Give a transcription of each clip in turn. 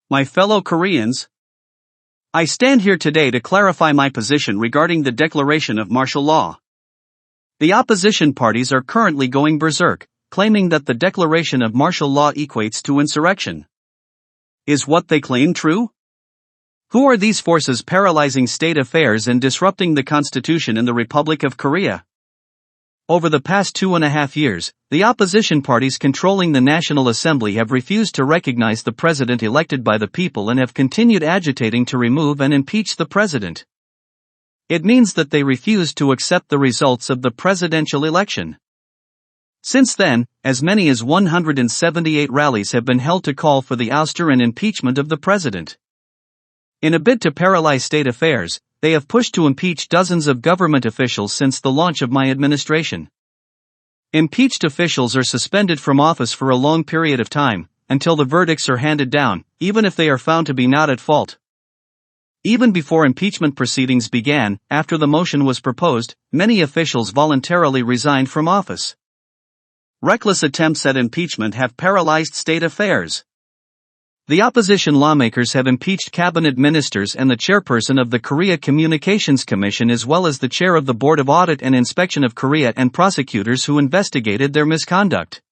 My fellow Koreans, I stand here today to clarify my position regarding the declaration of martial law. The opposition parties are currently going berserk, claiming that the declaration of martial law equates to insurrection. Is what they claim true? Who are these forces paralyzing state affairs and disrupting the constitution in the Republic of Korea? Over the past 2.5 years, the opposition parties controlling the National Assembly have refused to recognize the president elected by the people and have continued agitating to remove and impeach the president. It means that they refuse to accept the results of the presidential election. Since then, as many as 178 rallies have been held to call for the ouster and impeachment of the president. In a bid to paralyze state affairs, they have pushed to impeach dozens of government officials since the launch of my administration. Impeached officials are suspended from office for a long period of time, until the verdicts are handed down, even if they are found to be not at fault. Even before impeachment proceedings began, after the motion was proposed, many officials voluntarily resigned from office. Reckless attempts at impeachment have paralyzed state affairs. The opposition lawmakers have impeached cabinet ministers and the chairperson of the Korea Communications Commission as well as the chair of the Board of Audit and Inspection of Korea and prosecutors who investigated their misconduct.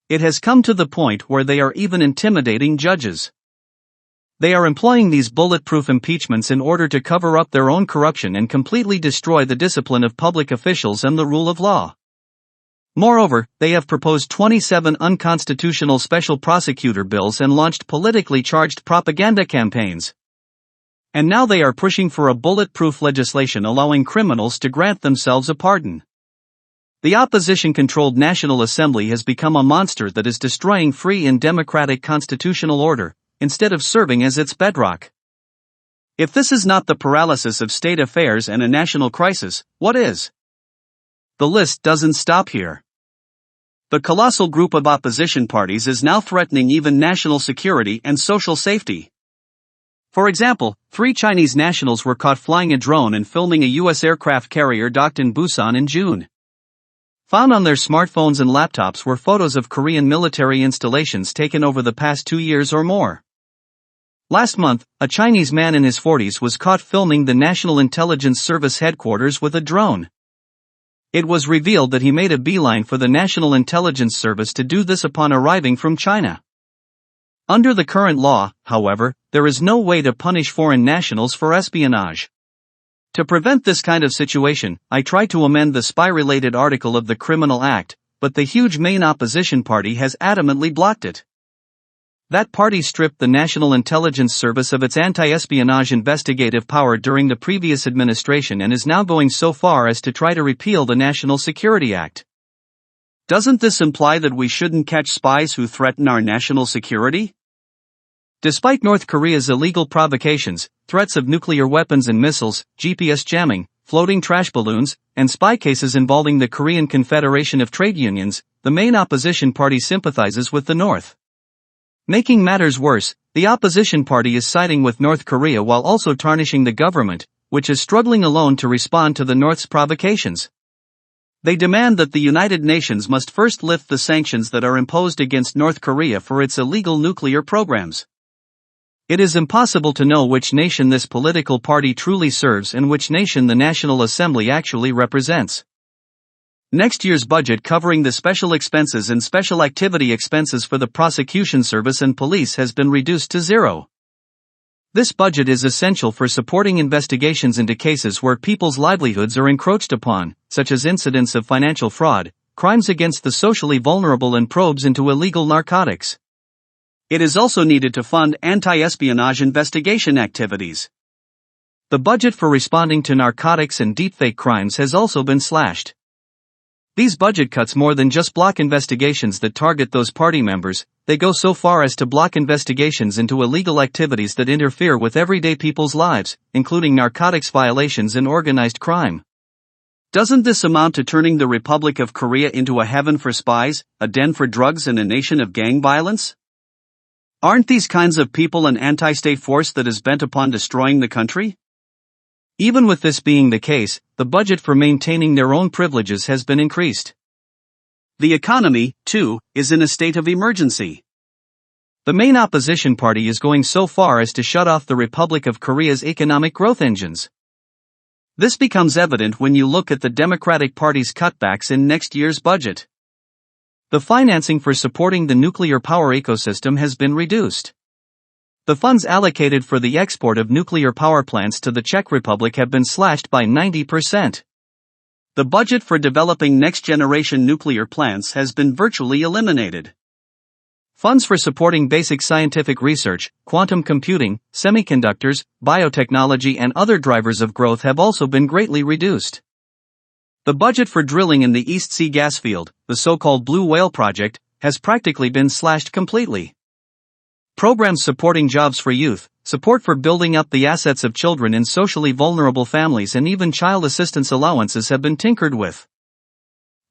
It has come to the point where they are even intimidating judges. They are employing these bulletproof impeachments in order to cover up their own corruption and completely destroy the discipline of public officials and the rule of law. Moreover, they have proposed 27 unconstitutional special prosecutor bills and launched politically charged propaganda campaigns. And now they are pushing for a bulletproof legislation allowing criminals to grant themselves a pardon. The opposition-controlled National Assembly has become a monster that is destroying free and democratic constitutional order, instead of serving as its bedrock. If this is not the paralysis of state affairs and a national crisis, what is? The list doesn't stop here. The colossal group of opposition parties is now threatening even national security and social safety. For example, 3 Chinese nationals were caught flying a drone and filming a U.S. aircraft carrier docked in Busan in June. Found on their smartphones and laptops were photos of Korean military installations taken over the past 2 years or more. Last month, a Chinese man in his 40s was caught filming the National Intelligence Service headquarters with a drone. It was revealed that he made a beeline for the National Intelligence Service to do this upon arriving from China. Under the current law, however, there is no way to punish foreign nationals for espionage. To prevent this kind of situation, I tried to amend the spy-related article of the Criminal Act, but the huge main opposition party has adamantly blocked it. That party stripped the National Intelligence Service of its anti-espionage investigative power during the previous administration and is now going so far as to try to repeal the National Security Act. Doesn't this imply that we shouldn't catch spies who threaten our national security? Despite North Korea's illegal provocations, threats of nuclear weapons and missiles, GPS jamming, floating trash balloons, and spy cases involving the Korean Confederation of Trade Unions, the main opposition party sympathizes with the North. Making matters worse, the opposition party is siding with North Korea while also tarnishing the government, which is struggling alone to respond to the North's provocations. They demand that the United Nations must first lift the sanctions that are imposed against North Korea for its illegal nuclear programs. It is impossible to know which nation this political party truly serves and which nation the National Assembly actually represents. Next year's budget covering the special expenses and special activity expenses for the prosecution service and police has been reduced to zero. This budget is essential for supporting investigations into cases where people's livelihoods are encroached upon, such as incidents of financial fraud, crimes against the socially vulnerable and probes into illegal narcotics. It is also needed to fund anti-espionage investigation activities. The budget for responding to narcotics and deepfake crimes has also been slashed. These budget cuts more than just block investigations that target those party members, they go so far as to block investigations into illegal activities that interfere with everyday people's lives, including narcotics violations and organized crime. Doesn't this amount to turning the Republic of Korea into a heaven for spies, a den for drugs and a nation of gang violence? Aren't these kinds of people an anti-state force that is bent upon destroying the country? Even with this being the case, the budget for maintaining their own privileges has been increased. The economy, too, is in a state of emergency. The main opposition party is going so far as to shut off the Republic of Korea's economic growth engines. This becomes evident when you look at the Democratic Party's cutbacks in next year's budget. The financing for supporting the nuclear power ecosystem has been reduced. The funds allocated for the export of nuclear power plants to the Czech Republic have been slashed by 90%. The budget for developing next-generation nuclear plants has been virtually eliminated. Funds for supporting basic scientific research, quantum computing, semiconductors, biotechnology and other drivers of growth have also been greatly reduced. The budget for drilling in the East Sea gas field, the so-called Blue Whale project, has practically been slashed completely. Programs supporting jobs for youth, support for building up the assets of children in socially vulnerable families and even child assistance allowances have been tinkered with.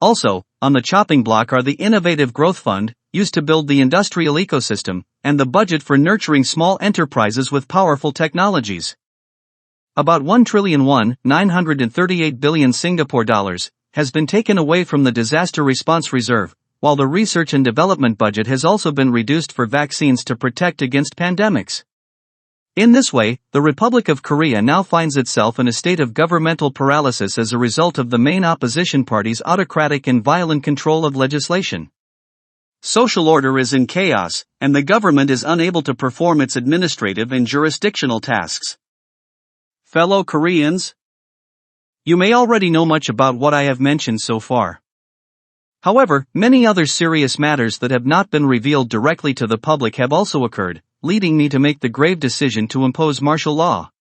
Also, on the chopping block are the Innovative Growth Fund, used to build the industrial ecosystem, and the budget for nurturing small enterprises with powerful technologies. About 1,938 billion Singapore dollars has been taken away from the Disaster Response Reserve, while the research and development budget has also been reduced for vaccines to protect against pandemics. In this way, the Republic of Korea now finds itself in a state of governmental paralysis as a result of the main opposition party's autocratic and violent control of legislation. Social order is in chaos, and the government is unable to perform its administrative and jurisdictional tasks. Fellow Koreans, you may already know much about what I have mentioned so far. However, many other serious matters that have not been revealed directly to the public have also occurred, leading me to make the grave decision to impose martial law.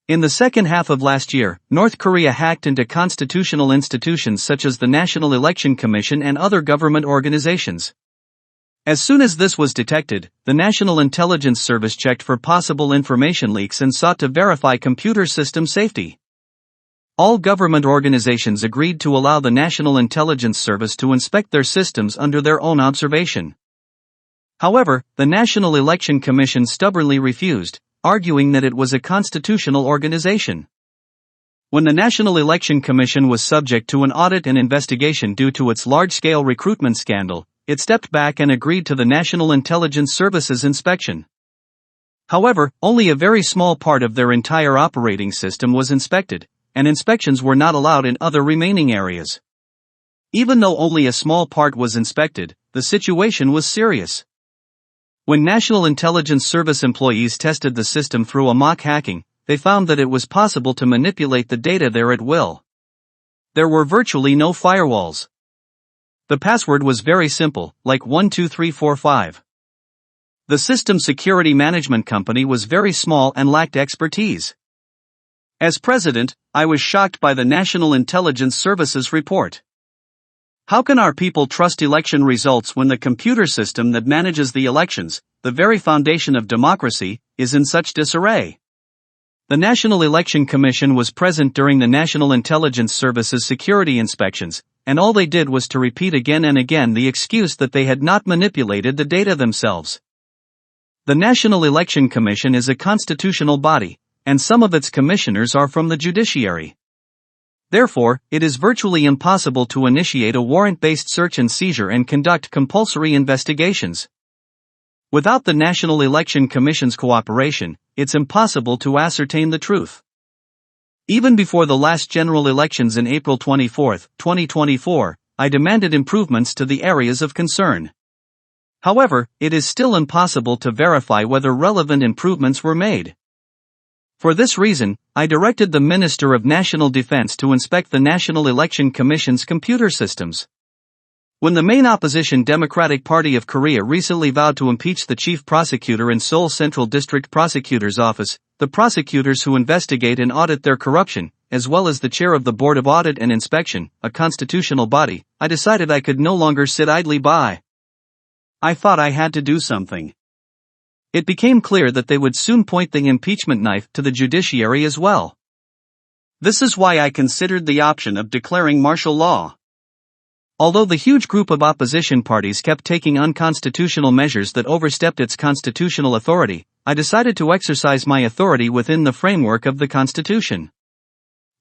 In the second half of last year, North Korea hacked into constitutional institutions such as the National Election Commission and other government organizations. As soon as this was detected, the National Intelligence Service checked for possible information leaks and sought to verify computer system safety. All government organizations agreed to allow the National Intelligence Service to inspect their systems under their own observation. However, the National Election Commission stubbornly refused, arguing that it was a constitutional organization. When the National Election Commission was subject to an audit and investigation due to its large-scale recruitment scandal, it stepped back and agreed to the National Intelligence Service's inspection. However, only a very small part of their entire operating system was inspected, and inspections were not allowed in other remaining areas. Even though only a small part was inspected, the situation was serious. When National Intelligence Service employees tested the system through a mock hacking, they found that it was possible to manipulate the data there at will. There were virtually no firewalls. The password was very simple, like 12345. The system security management company was very small and lacked expertise. As president, I was shocked by the National Intelligence Service's report. How can our people trust election results when the computer system that manages the elections, the very foundation of democracy, is in such disarray? The National Election Commission was present during the National Intelligence Service's security inspections, and all they did was to repeat again and again the excuse that they had not manipulated the data themselves. The National Election Commission is a constitutional body, and some of its commissioners are from the judiciary. Therefore, it is virtually impossible to initiate a warrant-based search and seizure and conduct compulsory investigations. Without the National Election Commission's cooperation, it's impossible to ascertain the truth. Even before the last general elections in April 24, 2024, I demanded improvements to the areas of concern. However, it is still impossible to verify whether relevant improvements were made. For this reason, I directed the Minister of National Defense to inspect the National Election Commission's computer systems. When the main opposition Democratic Party of Korea recently vowed to impeach the chief prosecutor in Seoul Central District Prosecutor's Office, the prosecutors who investigate and audit their corruption, as well as the chair of the Board of Audit and Inspection, a constitutional body, I decided I could no longer sit idly by. I thought I had to do something. It became clear that they would soon point the impeachment knife to the judiciary as well. This is why I considered the option of declaring martial law. Although the huge group of opposition parties kept taking unconstitutional measures that overstepped its constitutional authority, I decided to exercise my authority within the framework of the Constitution.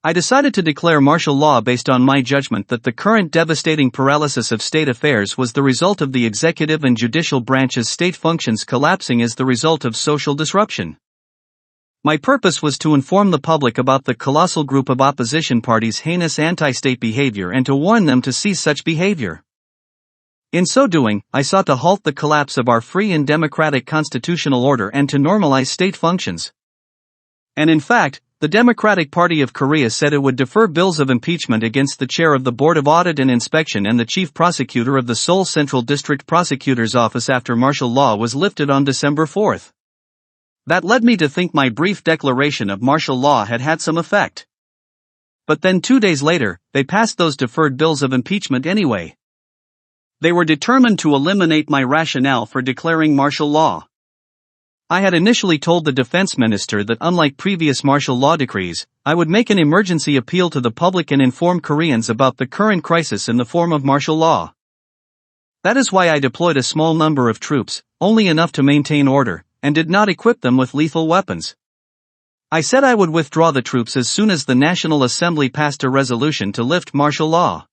I decided to declare martial law based on my judgment that the current devastating paralysis of state affairs was the result of the executive and judicial branches' state functions collapsing as the result of social disruption. My purpose was to inform the public about the colossal group of opposition parties' heinous anti-state behavior and to warn them to cease such behavior. In so doing, I sought to halt the collapse of our free and democratic constitutional order and to normalize state functions. And in fact, the Democratic Party of Korea said it would defer bills of impeachment against the chair of the Board of Audit and Inspection and the chief prosecutor of the Seoul Central District Prosecutor's Office after martial law was lifted on December 4. That led me to think my brief declaration of martial law had had some effect. But then 2 days later, they passed those deferred bills of impeachment anyway. They were determined to eliminate my rationale for declaring martial law. I had initially told the defense minister that unlike previous martial law decrees, I would make an emergency appeal to the public and inform Koreans about the current crisis in the form of martial law. That is why I deployed a small number of troops, only enough to maintain order, and did not equip them with lethal weapons. I said I would withdraw the troops as soon as the National Assembly passed a resolution to lift martial law.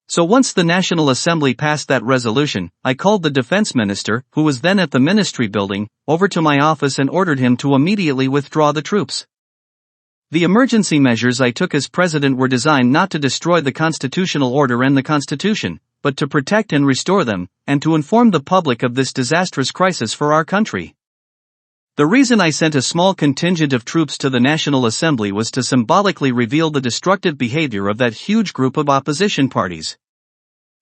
So once the National Assembly passed that resolution, I called the defense minister, who was then at the ministry building, over to my office and ordered him to immediately withdraw the troops. The emergency measures I took as president were designed not to destroy the constitutional order and the Constitution, but to protect and restore them, and to inform the public of this disastrous crisis for our country. The reason I sent a small contingent of troops to the National Assembly was to symbolically reveal the destructive behavior of that huge group of opposition parties.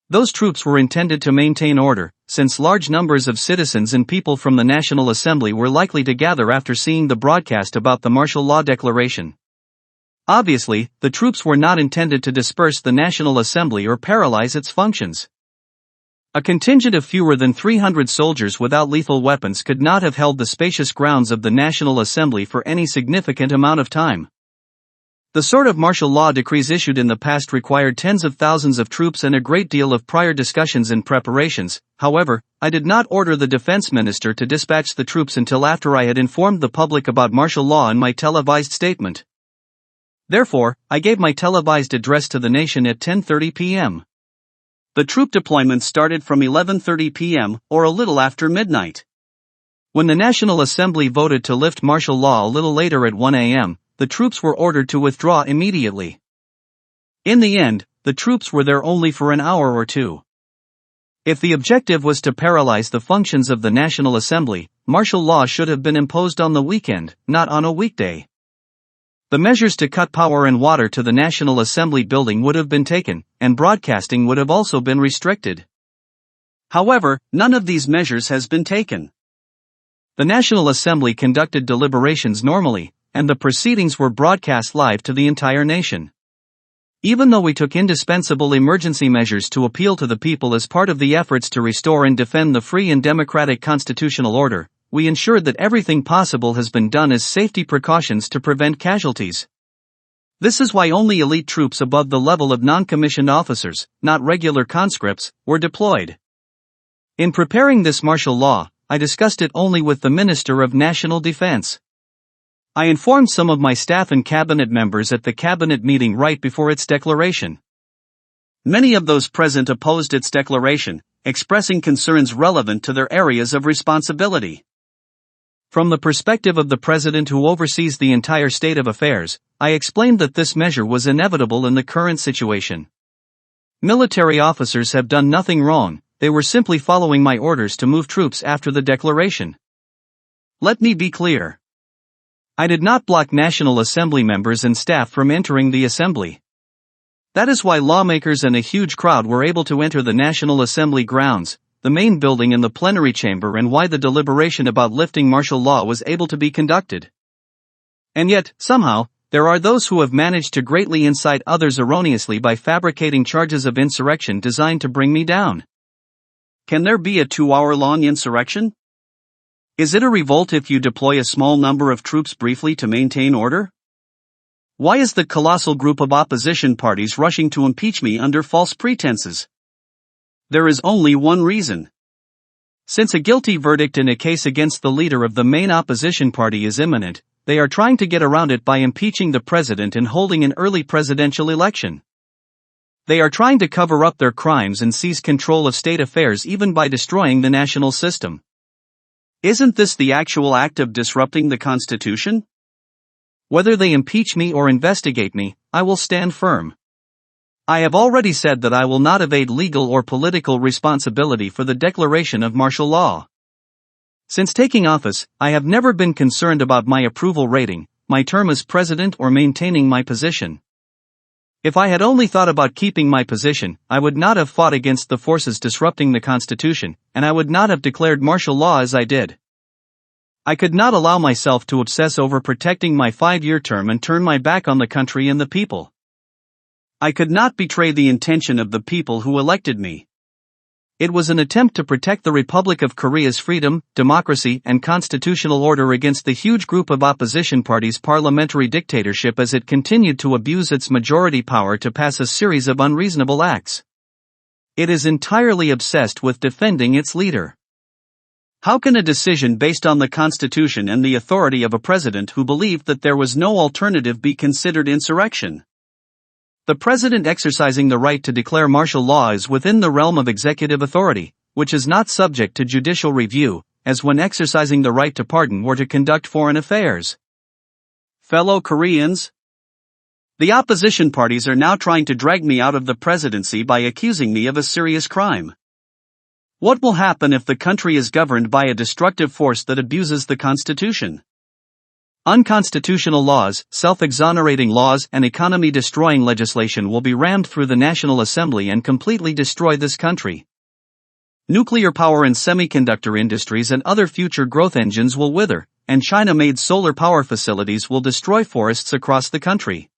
Those troops were intended to maintain order, since large numbers of citizens and people from the National Assembly were likely to gather after seeing the broadcast about the martial law declaration. Obviously, the troops were not intended to disperse the National Assembly or paralyze its functions. A contingent of fewer than 300 soldiers without lethal weapons could not have held the spacious grounds of the National Assembly for any significant amount of time. The sort of martial law decrees issued in the past required tens of thousands of troops and a great deal of prior discussions and preparations. However, I did not order the defense minister to dispatch the troops until after I had informed the public about martial law in my televised statement. Therefore, I gave my televised address to the nation at 10:30 p.m. The troop deployment started from 11:30 p.m., or a little after midnight. When the National Assembly voted to lift martial law a little later at 1 a.m., the troops were ordered to withdraw immediately. In the end, the troops were there only for an hour or two. If the objective was to paralyze the functions of the National Assembly, martial law should have been imposed on the weekend, not on a weekday. The measures to cut power and water to the National Assembly building would have been taken, and broadcasting would have also been restricted. However, none of these measures has been taken. The National Assembly conducted deliberations normally, and the proceedings were broadcast live to the entire nation. Even though we took indispensable emergency measures to appeal to the people as part of the efforts to restore and defend the free and democratic constitutional order, we ensured that everything possible has been done as safety precautions to prevent casualties. This is why only elite troops above the level of non-commissioned officers, not regular conscripts, were deployed. In preparing this martial law, I discussed it only with the Minister of National Defense. I informed some of my staff and cabinet members at the cabinet meeting right before its declaration. Many of those present opposed its declaration, expressing concerns relevant to their areas of responsibility. From the perspective of the president who oversees the entire state of affairs, I explained that this measure was inevitable in the current situation. Military officers have done nothing wrong, they were simply following my orders to move troops after the declaration. Let me be clear. I did not block National Assembly members and staff from entering the Assembly. That is why lawmakers and a huge crowd were able to enter the National Assembly grounds, the main building and the plenary chamber, and why the deliberation about lifting martial law was able to be conducted. And yet, somehow, there are those who have managed to greatly incite others erroneously by fabricating charges of insurrection designed to bring me down. Can there be a 2-hour-long insurrection? Is it a revolt if you deploy a small number of troops briefly to maintain order? Why is the colossal group of opposition parties rushing to impeach me under false pretenses? There is only one reason. Since a guilty verdict in a case against the leader of the main opposition party is imminent, they are trying to get around it by impeaching the president and holding an early presidential election. They are trying to cover up their crimes and seize control of state affairs even by destroying the national system. Isn't this the actual act of disrupting the Constitution? Whether they impeach me or investigate me, I will stand firm. I have already said that I will not evade legal or political responsibility for the declaration of martial law. Since taking office, I have never been concerned about my approval rating, my term as president, or maintaining my position. If I had only thought about keeping my position, I would not have fought against the forces disrupting the Constitution, and I would not have declared martial law as I did. I could not allow myself to obsess over protecting my 5-year term and turn my back on the country and the people. I could not betray the intention of the people who elected me. It was an attempt to protect the Republic of Korea's freedom, democracy, and constitutional order against the huge group of opposition parties' parliamentary dictatorship as it continued to abuse its majority power to pass a series of unreasonable acts. It is entirely obsessed with defending its leader. How can a decision based on the Constitution and the authority of a president who believed that there was no alternative be considered insurrection? The president exercising the right to declare martial law is within the realm of executive authority, which is not subject to judicial review, as when exercising the right to pardon or to conduct foreign affairs. Fellow Koreans, the opposition parties are now trying to drag me out of the presidency by accusing me of a serious crime. What will happen if the country is governed by a destructive force that abuses the Constitution? Unconstitutional laws, self-exonerating laws, and economy-destroying legislation will be rammed through the National Assembly and completely destroy this country. Nuclear power and semiconductor industries and other future growth engines will wither, and China-made solar power facilities will destroy forests across the country.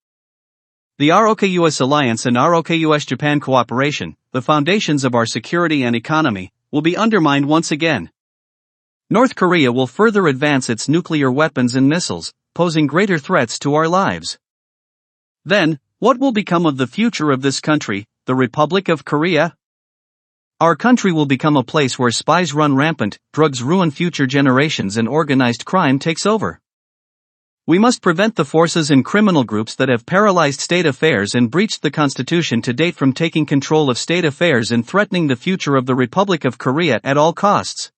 The ROK-US alliance and ROK-US Japan cooperation, the foundations of our security and economy, will be undermined once again. North Korea will further advance its nuclear weapons and missiles, posing greater threats to our lives. Then, what will become of the future of this country, the Republic of Korea? Our country will become a place where spies run rampant, drugs ruin future generations, and organized crime takes over. We must prevent the forces and criminal groups that have paralyzed state affairs and breached the Constitution to date from taking control of state affairs and threatening the future of the Republic of Korea at all costs.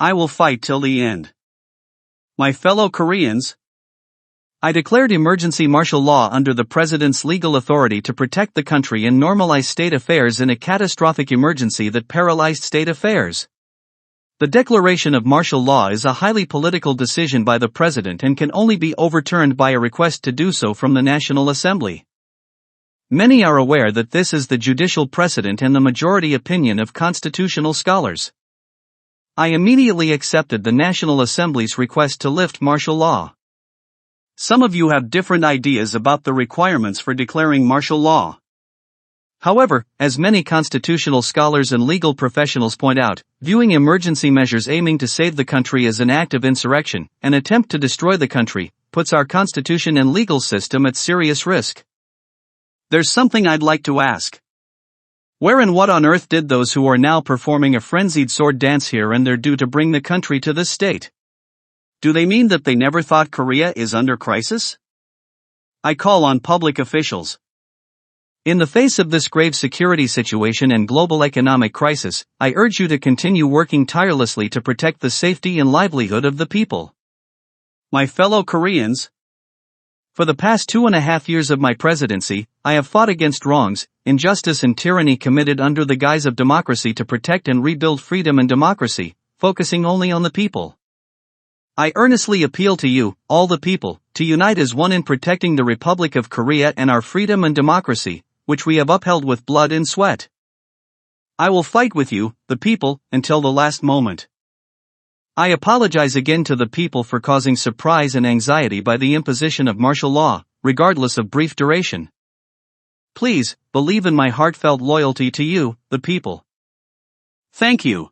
I will fight till the end. My fellow Koreans, I declared emergency martial law under the President's legal authority to protect the country and normalize state affairs in a catastrophic emergency that paralyzed state affairs. The declaration of martial law is a highly political decision by the President and can only be overturned by a request to do so from the National Assembly. Many are aware that this is the judicial precedent and the majority opinion of constitutional scholars. I immediately accepted the National Assembly's request to lift martial law. Some of you have different ideas about the requirements for declaring martial law. However, as many constitutional scholars and legal professionals point out, viewing emergency measures aiming to save the country as an act of insurrection, an attempt to destroy the country, puts our constitution and legal system at serious risk. There's something I'd like to ask. Where and what on earth did those who are now performing a frenzied sword dance here and there do to bring the country to this state? Do they mean that they never thought Korea is under crisis? I call on public officials. In the face of this grave security situation and global economic crisis, I urge you to continue working tirelessly to protect the safety and livelihood of the people. My fellow Koreans, for the past 2.5 years of my presidency, I have fought against wrongs, injustice and tyranny committed under the guise of democracy to protect and rebuild freedom and democracy, focusing only on the people. I earnestly appeal to you, all the people, to unite as one in protecting the Republic of Korea and our freedom and democracy, which we have upheld with blood and sweat. I will fight with you, the people, until the last moment. I apologize again to the people for causing surprise and anxiety by the imposition of martial law, regardless of brief duration. Please, believe in my heartfelt loyalty to you, the people. Thank you.